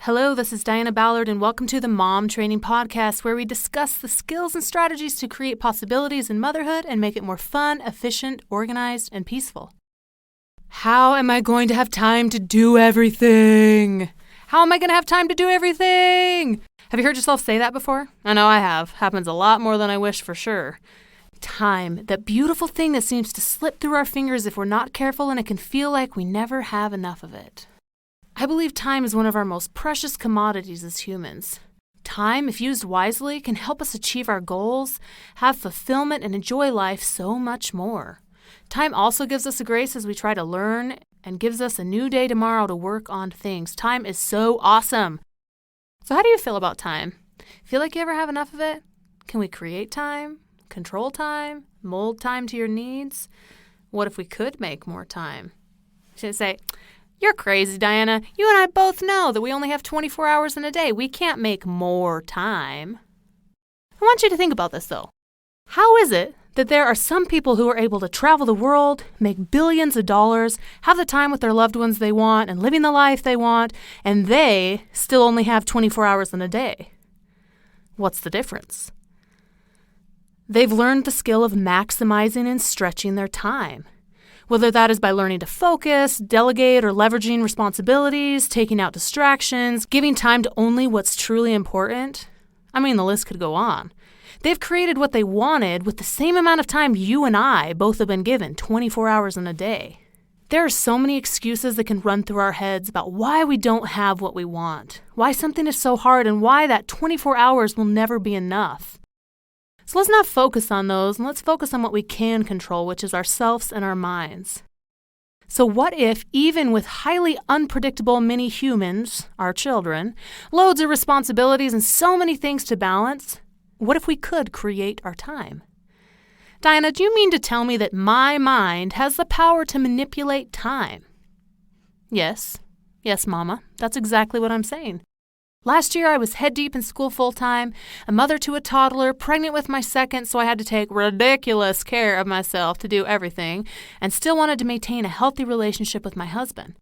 Hello, this is Diana Ballard, and welcome to the Mom Training Podcast, where we discuss the skills and strategies to create possibilities in motherhood and make it more fun, efficient, organized, and peaceful. How am I going to have time to do everything? How am I going to have time to do everything? Have you heard yourself say that before? I know I have. Happens a lot more than I wish, for sure. Time, that beautiful thing that seems to slip through our fingers if we're not careful, and it can feel like we never have enough of it. I believe time is one of our most precious commodities as humans. Time, if used wisely, can help us achieve our goals, have fulfillment, and enjoy life so much more. Time also gives us a grace as we try to learn and gives us a new day tomorrow to work on things. Time is so awesome. So how do you feel about time? Feel like you ever have enough of it? Can we create time, control time, mold time to your needs? What if we could make more time? Should I say, "You're crazy, Diana. You and I both know that we only have 24 hours in a day. We can't make more time." I want you to think about this, though. How is it that there are some people who are able to travel the world, make billions of dollars, have the time with their loved ones they want, and living the life they want, and they still only have 24 hours in a day? What's the difference? They've learned the skill of maximizing and stretching their time. Whether that is by learning to focus, delegate, or leveraging responsibilities, taking out distractions, giving time to only what's truly important. I mean, the list could go on. They've created what they wanted with the same amount of time you and I both have been given, 24 hours in a day. There are so many excuses that can run through our heads about why we don't have what we want, why something is so hard, and why that 24 hours will never be enough. So let's not focus on those, and let's focus on what we can control, which is ourselves and our minds. So what if, even with highly unpredictable mini humans, our children, loads of responsibilities and so many things to balance, what if we could create our time? Diana, do you mean to tell me that my mind has the power to manipulate time? Yes, Mama, that's exactly what I'm saying. Last year, I was head-deep in school full-time, a mother to a toddler, pregnant with my second, so I had to take ridiculous care of myself to do everything, and still wanted to maintain a healthy relationship with my husband.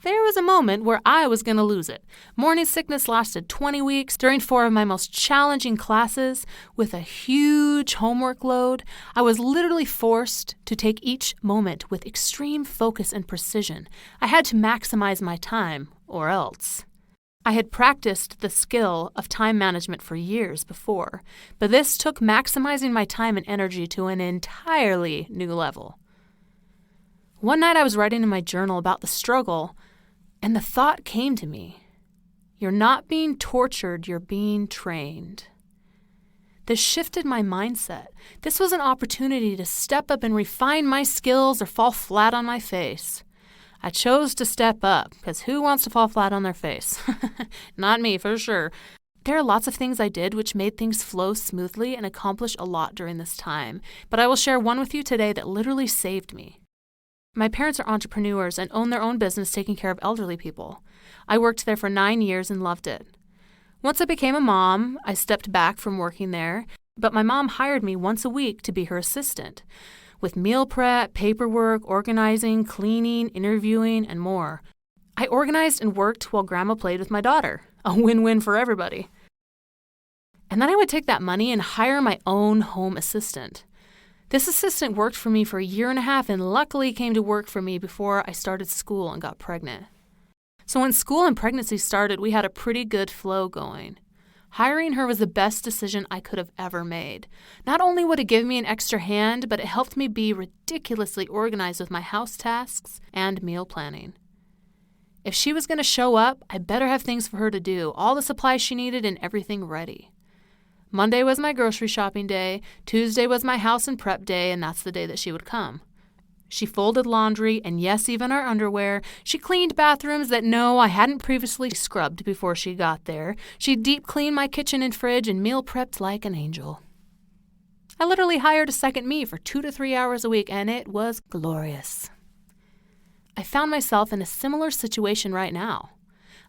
There was a moment where I was going to lose it. Morning sickness lasted 20 weeks. During 4 of my most challenging classes, with a huge homework load, I was literally forced to take each moment with extreme focus and precision. I had to maximize my time, or else. I had practiced the skill of time management for years before, but this took maximizing my time and energy to an entirely new level. One night I was writing in my journal about the struggle, and the thought came to me, "You're not being tortured, you're being trained." This shifted my mindset. This was an opportunity to step up and refine my skills or fall flat on my face. I chose to step up, because who wants to fall flat on their face? Not me, for sure. There are lots of things I did which made things flow smoothly and accomplish a lot during this time, but I will share one with you today that literally saved me. My parents are entrepreneurs and own their own business taking care of elderly people. I worked there for 9 years and loved it. Once I became a mom, I stepped back from working there, but my mom hired me once a week to be her assistant, with meal prep, paperwork, organizing, cleaning, interviewing, and more. I organized and worked while Grandma played with my daughter. A win-win for everybody. And then I would take that money and hire my own home assistant. This assistant worked for me for a year and a half and luckily came to work for me before I started school and got pregnant. So when school and pregnancy started, we had a pretty good flow going. Hiring her was the best decision I could have ever made. Not only would it give me an extra hand, but it helped me be ridiculously organized with my house tasks and meal planning. If she was going to show up, I better have things for her to do, all the supplies she needed and everything ready. Monday was my grocery shopping day, Tuesday was my house and prep day, and that's the day that she would come. She folded laundry, and yes, even our underwear. She cleaned bathrooms that I hadn't previously scrubbed before she got there. She deep cleaned my kitchen and fridge and meal prepped like an angel. I literally hired a second me for 2 to 3 hours a week, and it was glorious. I found myself in a similar situation right now.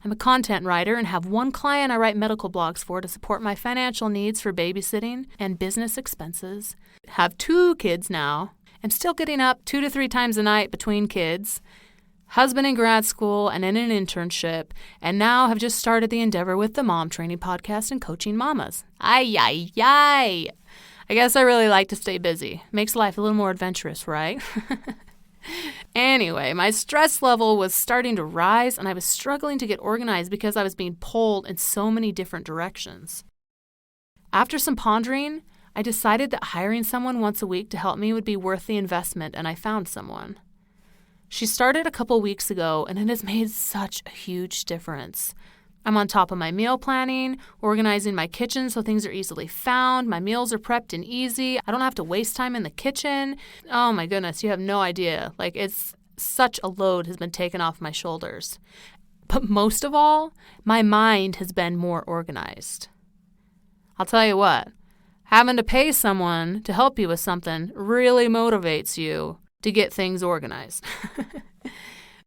I'm a content writer and have one client I write medical blogs for to support my financial needs for babysitting and business expenses. Have 2 kids now. I'm still getting up 2 to 3 times a night between kids. husband in grad school and in an internship, and now have just started the endeavor with the Mom Training Podcast and coaching mamas. Ay, ay, ay. I guess I really like to stay busy. Makes life a little more adventurous, right? Anyway, my stress level was starting to rise, and I was struggling to get organized because I was being pulled in so many different directions. After some pondering, I decided that hiring someone once a week to help me would be worth the investment, and I found someone. She started a couple weeks ago, and it has made such a huge difference. I'm on top of my meal planning, organizing my kitchen so things are easily found. My meals are prepped and easy. I don't have to waste time in the kitchen. Oh my goodness, you have no idea. It's such a load has been taken off my shoulders. But most of all, my mind has been more organized. I'll tell you what, having to pay someone to help you with something really motivates you to get things organized.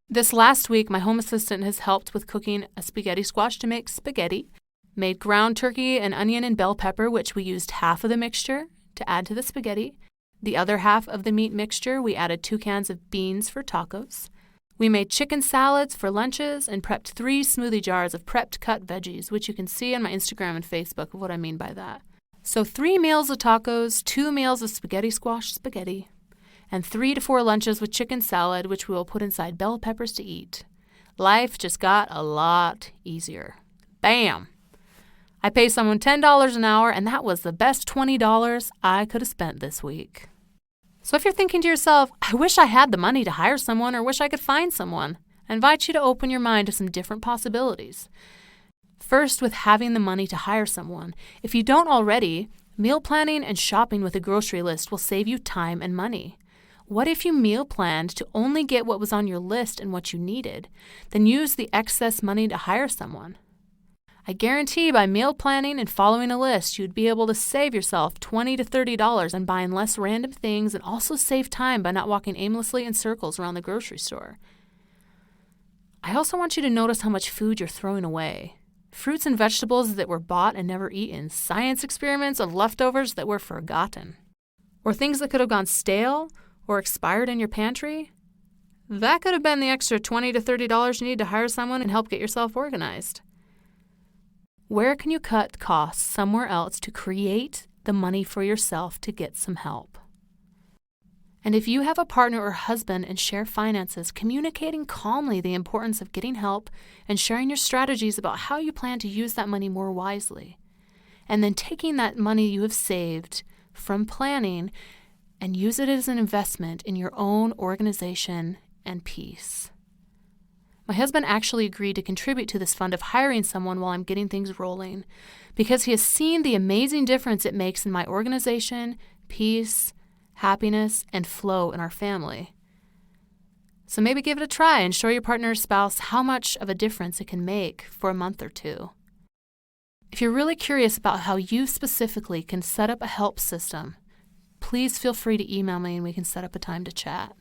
This last week, my home assistant has helped with cooking a spaghetti squash to make spaghetti, made ground turkey and onion and bell pepper, which we used half of the mixture to add to the spaghetti. The other half of the meat mixture, we added 2 cans of beans for tacos. We made chicken salads for lunches and prepped 3 smoothie jars of prepped cut veggies, which you can see on my Instagram and Facebook of what I mean by that. So 3 meals of tacos, 2 meals of spaghetti squash spaghetti, and 3 to 4 lunches with chicken salad, which we will put inside bell peppers to eat. Life just got a lot easier. Bam! I pay someone $10 an hour, and that was the best $20 I could have spent this week. So if you're thinking to yourself, I wish I had the money to hire someone or wish I could find someone, I invite you to open your mind to some different possibilities. First, with having the money to hire someone. If you don't already, meal planning and shopping with a grocery list will save you time and money. What if you meal planned to only get what was on your list and what you needed, then use the excess money to hire someone? I guarantee by meal planning and following a list, you'd be able to save yourself $20 to $30 on buying less random things and also save time by not walking aimlessly in circles around the grocery store. I also want you to notice how much food you're throwing away. Fruits and vegetables that were bought and never eaten, science experiments of leftovers that were forgotten, or things that could have gone stale or expired in your pantry. That could have been the extra $20 to $30 you need to hire someone and help get yourself organized. Where can you cut costs somewhere else to create the money for yourself to get some help? And if you have a partner or husband and share finances, communicating calmly the importance of getting help and sharing your strategies about how you plan to use that money more wisely. And then taking that money you have saved from planning and use it as an investment in your own organization and peace. My husband actually agreed to contribute to this fund of hiring someone while I'm getting things rolling because he has seen the amazing difference it makes in my organization, peace, happiness, and flow in our family. So maybe give it a try and show your partner or spouse how much of a difference it can make for a month or 2. If you're really curious about how you specifically can set up a help system, please feel free to email me and we can set up a time to chat.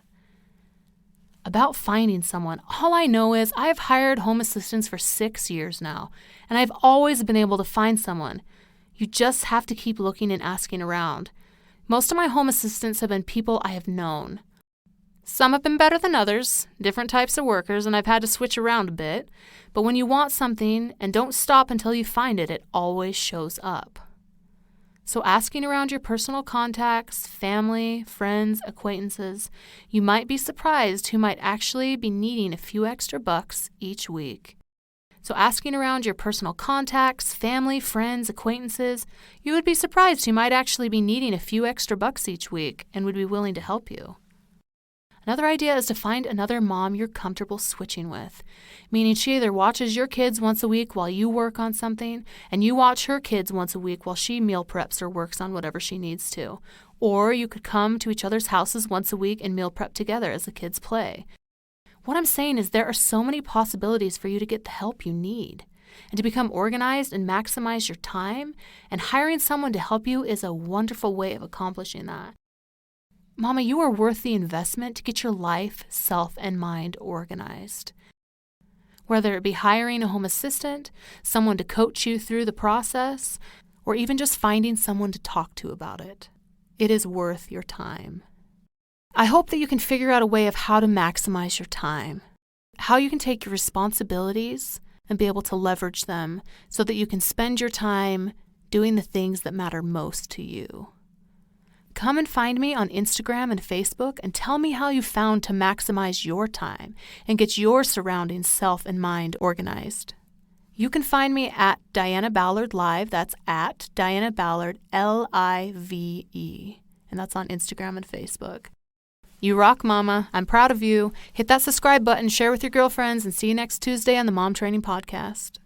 About finding someone, all I know is I've hired home assistants for 6 years now, and I've always been able to find someone. You just have to keep looking and asking around. Most of my home assistants have been people I have known. Some have been better than others, different types of workers, and I've had to switch around a bit. But when you want something and don't stop until you find it, it always shows up. So asking around your personal contacts, family, friends, acquaintances, you might be surprised who might actually be needing a few extra bucks each week. So asking around your personal contacts, family, friends, acquaintances, you would be surprised who might actually be needing a few extra bucks each week and would be willing to help you. Another idea is to find another mom you're comfortable switching with, meaning she either watches your kids once a week while you work on something, and you watch her kids once a week while she meal preps or works on whatever she needs to. Or you could come to each other's houses once a week and meal prep together as the kids play. What I'm saying is there are so many possibilities for you to get the help you need and to become organized and maximize your time, and hiring someone to help you is a wonderful way of accomplishing that. Mama, you are worth the investment to get your life, self, and mind organized. Whether it be hiring a home assistant, someone to coach you through the process, or even just finding someone to talk to about it, it is worth your time. I hope that you can figure out a way of how to maximize your time. how you can take your responsibilities and be able to leverage them so that you can spend your time doing the things that matter most to you. Come and find me on Instagram and Facebook and tell me how you found to maximize your time and get your surroundings, self and mind organized. You can find me at Diana Ballard Live. That's at Diana Ballard, Live. And that's on Instagram and Facebook. You rock, Mama. I'm proud of you. Hit that subscribe button, share with your girlfriends, and see you next Tuesday on the Mom Training Podcast.